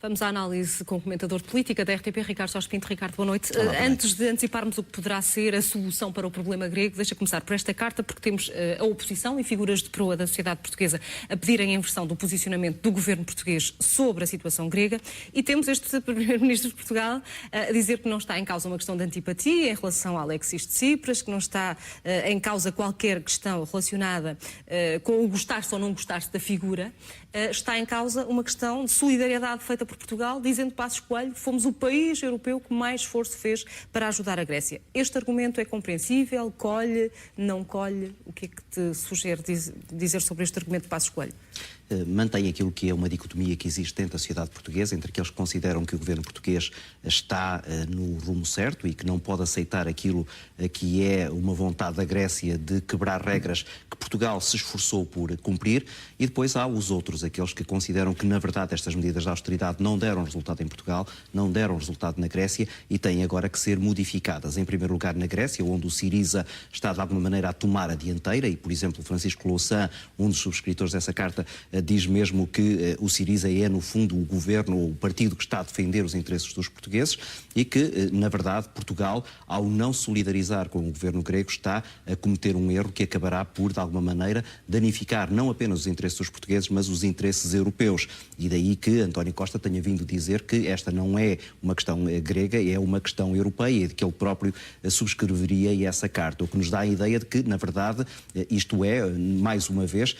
Vamos à análise com o comentador de política da RTP, Ricardo Jorge Pinto. Ricardo, boa noite. Olá, Antes de anteciparmos o que poderá ser a solução para o problema grego, deixa começar por esta carta, porque temos a oposição e figuras de proa da sociedade portuguesa a pedirem a inversão do posicionamento do governo português sobre a situação grega, e temos este primeiro-ministro de Portugal a dizer que não está em causa uma questão de antipatia em relação a Alexis Tsipras, que não está em causa qualquer questão relacionada com o gostar-se ou não gostar-se da figura. Está em causa uma questão de solidariedade feita por Portugal, dizendo Passos Coelho que fomos o país europeu que mais esforço fez para ajudar a Grécia. Este argumento é compreensível? Colhe? Não colhe? O que é que te sugere dizer sobre este argumento de Passos Coelho? Mantém aquilo que é uma dicotomia que existe dentro da sociedade portuguesa, entre aqueles que consideram que o governo português está no rumo certo e que não pode aceitar aquilo que é uma vontade da Grécia de quebrar regras que Portugal se esforçou por cumprir, e depois há os outros, aqueles que consideram que, na verdade, estas medidas de austeridade não deram resultado em Portugal, não deram resultado na Grécia e têm agora que ser modificadas. Em primeiro lugar, na Grécia, onde o Syriza está, de alguma maneira, a tomar a dianteira, e, por exemplo, Francisco Louçã, um dos subscritores dessa carta, diz mesmo que o Syriza é, no fundo, o governo ou o partido que está a defender os interesses dos portugueses e que, na verdade, Portugal, ao não solidarizar com o governo grego, está a cometer um erro que acabará por, de alguma maneira, danificar não apenas os interesses dos portugueses, mas os interesses europeus. E daí que António Costa tenha vindo dizer que esta não é uma questão grega, é uma questão europeia, e de que ele próprio subscreveria essa carta, o que nos dá a ideia de que, na verdade, isto é, mais uma vez,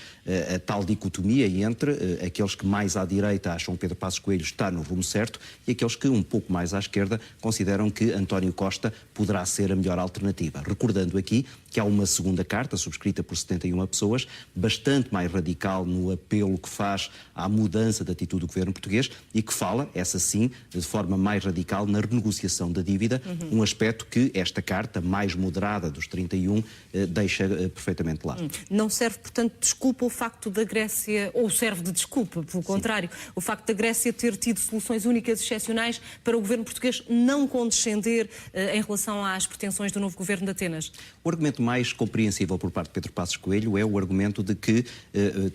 a tal dicotomia entre aqueles que mais à direita acham que Pedro Passos Coelho está no rumo certo e aqueles que um pouco mais à esquerda consideram que António Costa poderá ser a melhor alternativa. Recordando aqui que há uma segunda carta, subscrita por 71 pessoas, bastante mais radical no apelo que faz à mudança da atitude do governo português e que fala, essa sim, de forma mais radical na renegociação da dívida, um aspecto que esta carta, mais moderada dos 31, deixa perfeitamente lá. Não serve, portanto, de desculpa o facto da Grécia, ou serve de desculpa, pelo contrário, o facto da Grécia ter tido soluções únicas e excepcionais para o governo português não condescender em relação às pretensões do novo governo de Atenas? O argumento mais compreensível por parte de Pedro Passos Coelho é o argumento de que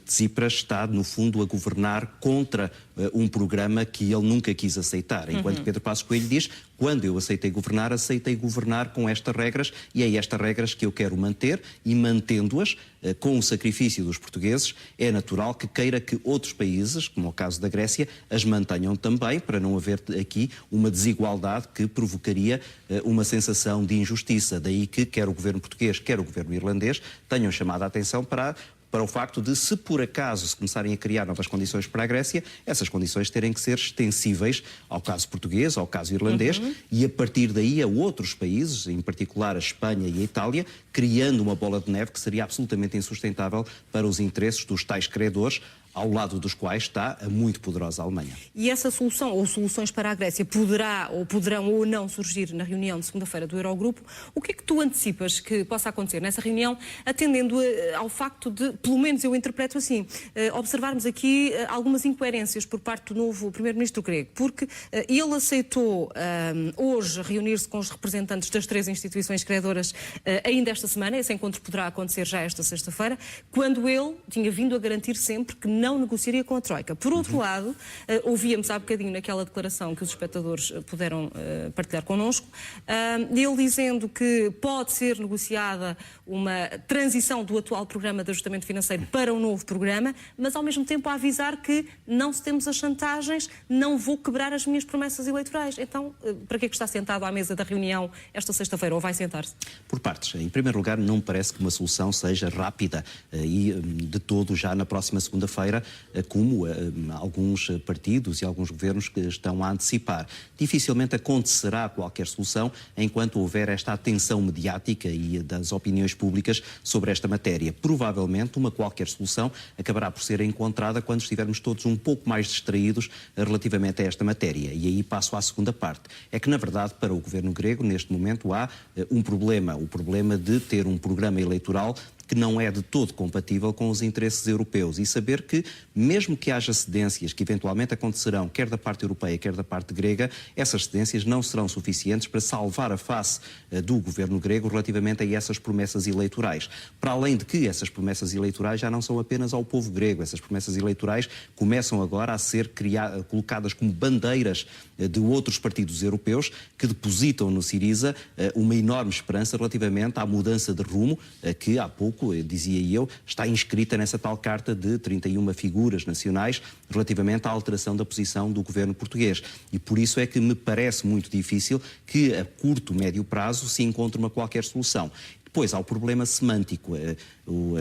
Tsipras está, no fundo, a governar contra um programa que ele nunca quis aceitar. Enquanto Pedro Passos Coelho diz, quando eu aceitei governar com estas regras, e é estas regras que eu quero manter, e mantendo-as, com o sacrifício dos portugueses, é natural que queira que outros países, como o caso da Grécia, as mantenham também, para não haver aqui uma desigualdade que provocaria uma sensação de injustiça. Daí que quer o governo português, quer o governo irlandês, tenham chamado a atenção para o facto de, se por acaso se começarem a criar novas condições para a Grécia, essas condições terem que ser extensíveis ao caso português, ao caso irlandês, e a partir daí a outros países, em particular a Espanha e a Itália, criando uma bola de neve que seria absolutamente insustentável para os interesses dos tais credores, ao lado dos quais está a muito poderosa Alemanha. E essa solução, ou soluções para a Grécia, poderão ou não surgir na reunião de segunda-feira do Eurogrupo. O que é que tu antecipas que possa acontecer nessa reunião, atendendo ao facto de, pelo menos eu interpreto assim, observarmos aqui algumas incoerências por parte do novo primeiro-ministro grego, porque ele aceitou hoje reunir-se com os representantes das 3 instituições credoras ainda esta semana. Esse encontro poderá acontecer já esta sexta-feira, quando ele tinha vindo a garantir sempre que não negociaria com a Troika. Por outro lado, ouvíamos há bocadinho naquela declaração que os espectadores puderam partilhar connosco, ele dizendo que pode ser negociada uma transição do atual programa de ajustamento financeiro para um novo programa, mas ao mesmo tempo a avisar que não se temos as chantagens, não vou quebrar as minhas promessas eleitorais. Então, para que é que está sentado à mesa da reunião esta sexta-feira, ou vai sentar-se? Por partes. Em primeiro lugar, não me parece que uma solução seja rápida e de todo já na próxima segunda-feira, como alguns partidos e alguns governos que estão a antecipar. Dificilmente acontecerá qualquer solução enquanto houver esta atenção mediática e das opiniões públicas sobre esta matéria. Provavelmente qualquer solução acabará por ser encontrada quando estivermos todos um pouco mais distraídos relativamente a esta matéria. E aí passo à segunda parte. É que, na verdade, para o governo grego, neste momento, há um problema. O problema de ter um programa eleitoral que não é de todo compatível com os interesses europeus, e saber que, mesmo que haja cedências que eventualmente acontecerão, quer da parte europeia, quer da parte grega, essas cedências não serão suficientes para salvar a face do governo grego relativamente a essas promessas eleitorais. Para além de que essas promessas eleitorais já não são apenas ao povo grego, essas promessas eleitorais começam agora a ser colocadas como bandeiras de outros partidos europeus que depositam no Syriza uma enorme esperança relativamente à mudança de rumo que há pouco, dizia eu, está inscrita nessa tal carta de 31 figuras nacionais relativamente à alteração da posição do governo português. E por isso é que me parece muito difícil que a curto, médio prazo se encontre uma qualquer solução. Depois há o problema semântico. O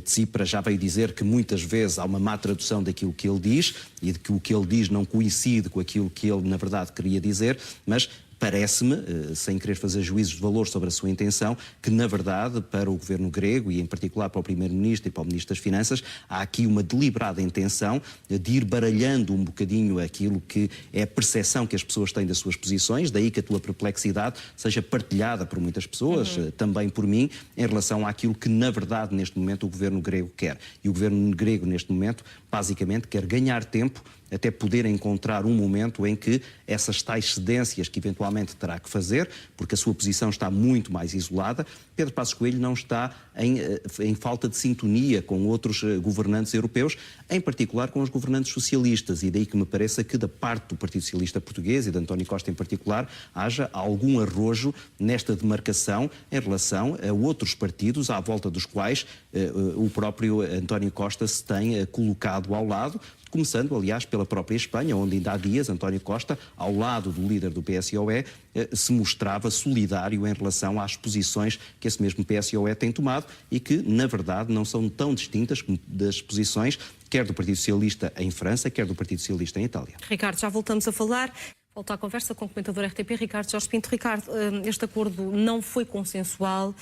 Tsipras já veio dizer que muitas vezes há uma má tradução daquilo que ele diz e de que o que ele diz não coincide com aquilo que ele, na verdade, queria dizer, mas parece-me, sem querer fazer juízos de valor sobre a sua intenção, que, na verdade, para o governo grego e, em particular, para o Primeiro-Ministro e para o Ministro das Finanças, há aqui uma deliberada intenção de ir baralhando um bocadinho aquilo que é a percepção que as pessoas têm das suas posições, daí que a tua perplexidade seja partilhada por muitas pessoas, também por mim, em relação àquilo que, na verdade, neste momento, o governo grego quer. E o governo grego, neste momento, basicamente, quer ganhar tempo até poder encontrar um momento em que essas tais cedências que eventualmente terá que fazer, porque a sua posição está muito mais isolada, Pedro Passos Coelho não está em falta de sintonia com outros governantes europeus, em particular com os governantes socialistas, e daí que me pareça que da parte do Partido Socialista Português e de António Costa em particular, haja algum arrojo nesta demarcação em relação a outros partidos à volta dos quais o próprio António Costa se tem colocado ao lado, começando, aliás, pela própria Espanha, onde ainda há dias António Costa, ao lado do líder do PSOE, se mostrava solidário em relação às posições que esse mesmo PSOE tem tomado e que, na verdade, não são tão distintas como das posições quer do Partido Socialista em França, quer do Partido Socialista em Itália. Ricardo, já voltamos a falar. Volto à conversa com o comentador RTP, Ricardo Jorge Pinto. Ricardo, este acordo não foi consensual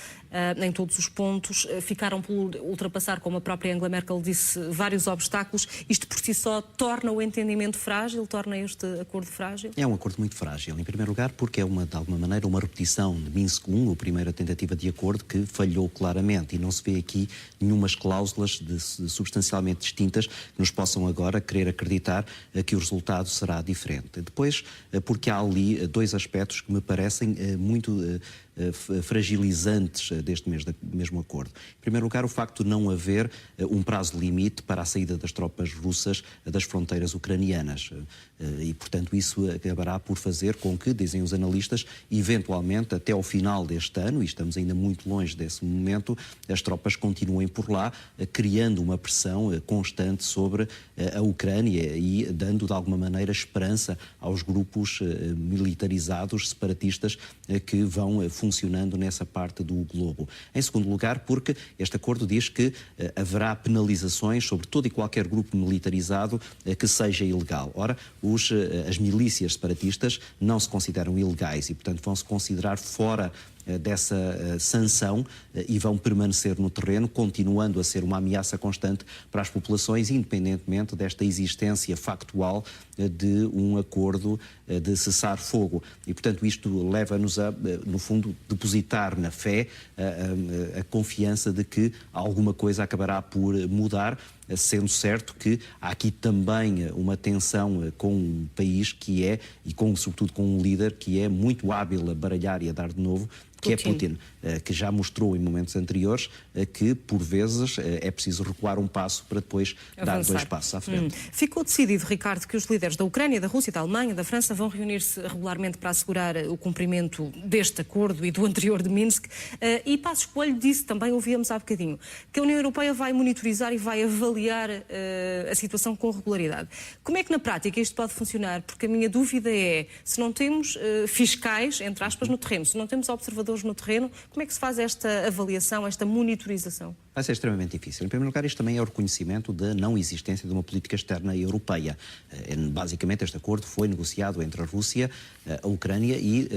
em todos os pontos. Ficaram por ultrapassar, como a própria Angela Merkel disse, vários obstáculos. Isto por si só torna o entendimento frágil, torna este acordo frágil? É um acordo muito frágil, em primeiro lugar, porque é, de alguma maneira, uma repetição de Minsk I, a primeira tentativa de acordo, que falhou claramente. E não se vê aqui nenhumas cláusulas substancialmente distintas que nos possam agora querer acreditar que o resultado será diferente. Depois, porque há ali dois aspectos que me parecem muito fragilizantes deste mesmo acordo. Em primeiro lugar, o facto de não haver um prazo limite para a saída das tropas russas das fronteiras ucranianas. E, portanto, isso acabará por fazer com que, dizem os analistas, eventualmente, até ao final deste ano, e estamos ainda muito longe desse momento, as tropas continuem por lá, criando uma pressão constante sobre a Ucrânia e dando, de alguma maneira, esperança aos grupos militarizados, separatistas, que vão funcionando nessa parte do globo. Em segundo lugar, porque este acordo diz que haverá penalizações sobre todo e qualquer grupo militarizado que seja ilegal. Ora, as milícias separatistas não se consideram ilegais e, portanto, vão se considerar fora dessa sanção e vão permanecer no terreno, continuando a ser uma ameaça constante para as populações, independentemente desta existência factual de um acordo de cessar-fogo. E, portanto, isto leva-nos a, no fundo, depositar na fé a confiança de que alguma coisa acabará por mudar, sendo certo que há aqui também uma tensão com um país que é, e sobretudo com um líder que é muito hábil a baralhar e a dar de novo, que é Putin, que já mostrou em momentos anteriores que, por vezes, é preciso recuar um passo para depois dar dois passos à frente. Ficou decidido, Ricardo, que os líderes da Ucrânia, da Rússia, da Alemanha, da França vão reunir-se regularmente para assegurar o cumprimento deste acordo e do anterior de Minsk. E Passos Coelho disse, também ouvíamos há bocadinho, que a União Europeia vai monitorizar e vai avaliar a situação com regularidade. Como é que na prática isto pode funcionar? Porque a minha dúvida é, se não temos fiscais, entre aspas, no terreno, se não temos observadores no terreno, como é que se faz esta avaliação, esta monitorização? Vai ser extremamente difícil. Em primeiro lugar, isto também é o reconhecimento da não existência de uma política externa europeia. Basicamente, este acordo foi negociado entre a Rússia, a Ucrânia e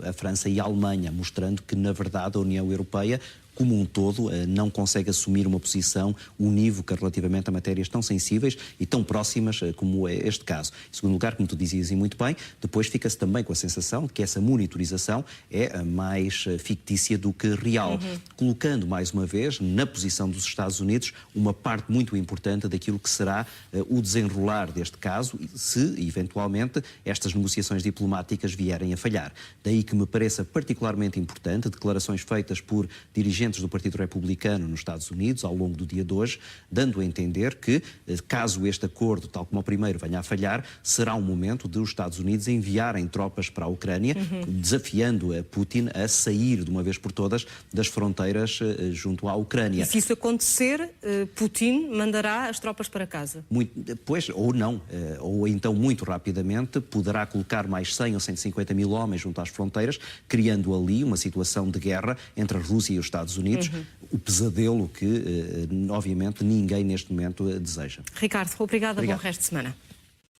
a França e a Alemanha, mostrando que, na verdade, a União Europeia, como um todo, não consegue assumir uma posição unívoca relativamente a matérias tão sensíveis e tão próximas como é este caso. Em segundo lugar, como tu dizias e muito bem, depois fica-se também com a sensação de que essa monitorização é mais fictícia do que real, colocando mais uma vez na posição dos Estados Unidos uma parte muito importante daquilo que será o desenrolar deste caso, se eventualmente estas negociações diplomáticas vierem a falhar. Daí que me pareça particularmente importante declarações feitas por dirigentes do Partido Republicano nos Estados Unidos ao longo do dia de hoje, dando a entender que, caso este acordo, tal como o primeiro, venha a falhar, será um momento de os Estados Unidos enviarem tropas para a Ucrânia, desafiando a Putin a sair de uma vez por todas das fronteiras junto à Ucrânia. E se isso acontecer, Putin mandará as tropas para casa? Pois, ou não, ou então muito rapidamente poderá colocar mais 100 ou 150 mil homens junto às fronteiras, criando ali uma situação de guerra entre a Rússia e os Estados Unidos, o pesadelo que, obviamente, ninguém neste momento deseja. Ricardo, obrigada. Bom resto de semana.